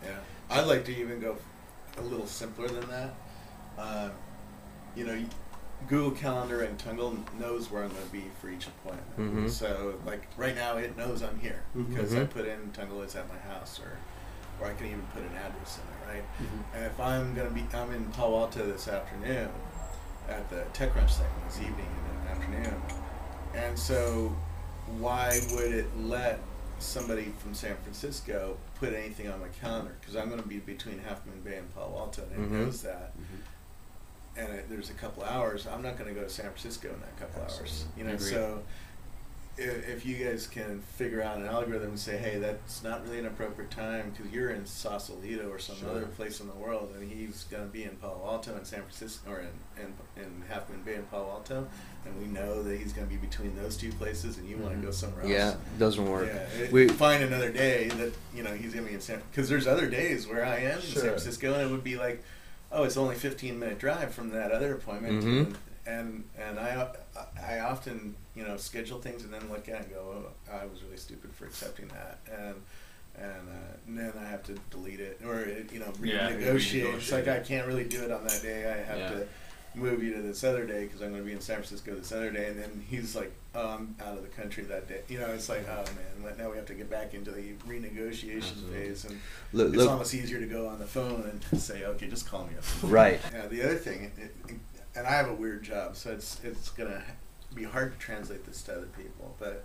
Yeah. I'd like to even go a little simpler than that. You know, Google Calendar and Tungle knows where I'm going to be for each appointment. Mm-hmm. So, like, right now it knows I'm here because Mm-hmm. I put in Tungle is at my house, or I can even put an address in there, right? Mm-hmm. And if I'm in Palo Alto this afternoon at the TechCrunch thing this evening and afternoon, and so why would it let somebody from San Francisco put anything on my calendar? Because I'm going to be between Half Moon Bay and Palo Alto, and it Mm-hmm. knows that. And there's a couple hours. I'm not going to go to San Francisco in that couple hours. You know, Agreed. so if you guys can figure out an algorithm and say, hey, that's not really an appropriate time because you're in Sausalito or some Sure. other place in the world, and he's going to be in Palo Alto and San Francisco, or in Half Moon Bay and Palo Alto, and we know that he's going to be between those two places, and you want to go somewhere else. Yeah, doesn't work. Yeah, find another day that he's going to be in San. Because there's other days where I am in San Sure. Francisco, and it would be like, oh, it's only 15-minute drive from that other appointment, Mhm. and I often schedule things and then look at it and go, oh, I was really stupid for accepting that, and then I have to delete it or renegotiate. It's like I can't really do it on that day. I have to move you to this other day because I'm going to be in San Francisco this other day, and then he's like, oh, I'm out of the country that day. It's like, oh man, now we have to get back into the renegotiation phase, and it's almost easier to go on the phone and say, okay, just call me up. Right. Yeah. The other thing, and I have a weird job, so it's gonna be hard to translate this to other people, but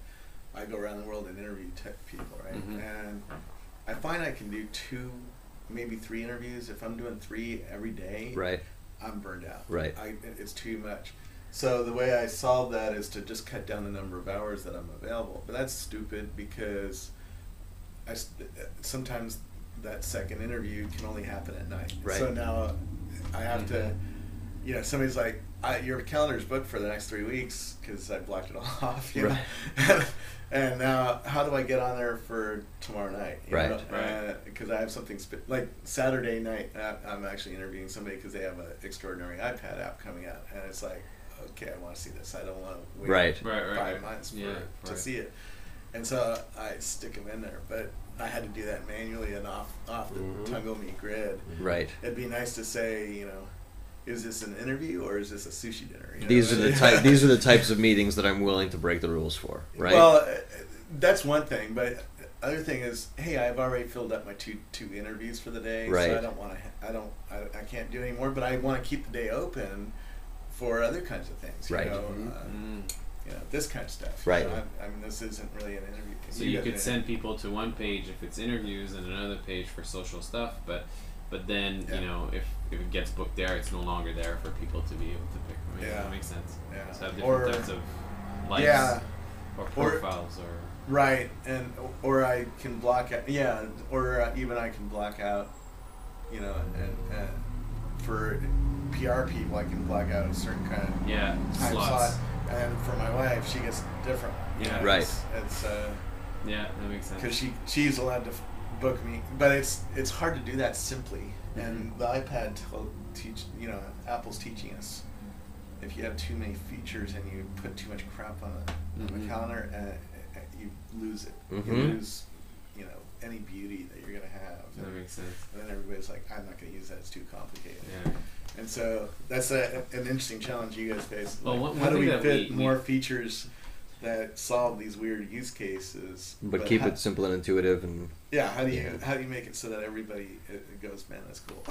I go around the world and interview tech people, right? Mm-hmm. And I find I can do 2, maybe 3 interviews. If I'm doing 3 every day, Right. I'm burned out. Right. It's too much. So the way I solve that is to just cut down the number of hours that I'm available. But that's stupid because sometimes that second interview can only happen at night. Right. So now I have to, somebody's like, your calendar's booked for the next 3 weeks because I blocked it all off. Right. And now, how do I get on there for tomorrow night? Right. Because I have something like Saturday night. I'm actually interviewing somebody because they have an extraordinary iPad app coming out, and it's like, okay, I want to see this. I don't want to wait 5 months to see it. And so I stick them in there, but I had to do that manually and off the Tungle Me grid. Right. It'd be nice to say, is this an interview or is this a sushi dinner? These are the types of meetings that I'm willing to break the rules for, right? Well, that's one thing, but other thing is, hey, I've already filled up my two interviews for the day, right. So I don't want to. I can't do anymore, but I want to keep the day open for other kinds of things. Right. This kind of stuff. Right. I mean, this isn't really an interview. So you could send people to one page if it's interviews and another page for social stuff, but then if it gets booked there, it's no longer there for people to be able to pick from. That makes sense. Yeah. So have different types of likes or profiles or right, or I can block out. Yeah, or even I can block out. And for PR people, I can block out a certain kind of time slots. slot. And for my wife, she gets different. Right. It's that makes sense. because she's allowed to book me, but it's hard to do that simply. And the iPad Apple's teaching us if you have too many features and you put too much crap on the calendar, you lose it. You lose any beauty that you're gonna have. That makes sense. And then everybody's like, I'm not gonna use that. It's too complicated. Yeah. And so that's an interesting challenge you guys face. Well, how do we fit more features that solve these weird use cases, but keep it simple and intuitive? And how do you make it so that everybody goes, man, that's cool.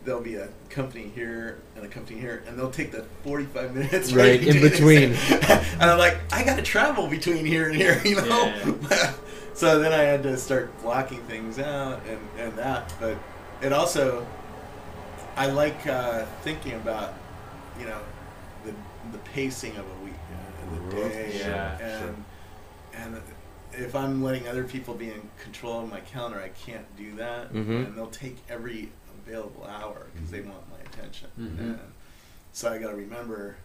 There'll be a company here and a company here, and they'll take the 45 minutes right in between. And I'm like, I got to travel between here and here, Yeah. So then I had to start blocking things out and that, but it also, I like thinking about, the pacing of a week and the day, and if I'm letting other people be in control of my calendar, I can't do that, and they'll take every available hour because they want my attention, and so I got to remember,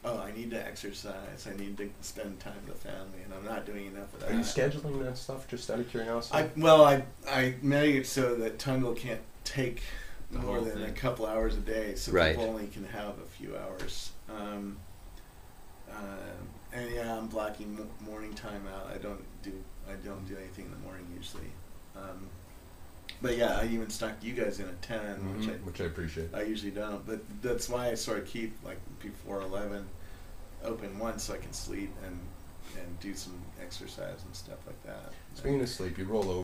I need to exercise, I need to spend time with the family, and I'm not doing enough of that. Are you scheduling that stuff just out of curiosity? I made it so that Tungle can't take more than a couple hours a day, so people only can have a few hours. And I'm blocking morning time out. I don't do anything in the morning usually. But yeah, I even stuck you guys in at 10, which I appreciate. I usually don't, but that's why I sort of keep like before 11 open once so I can sleep and do some exercise and stuff like that. Speaking of sleep, you roll over.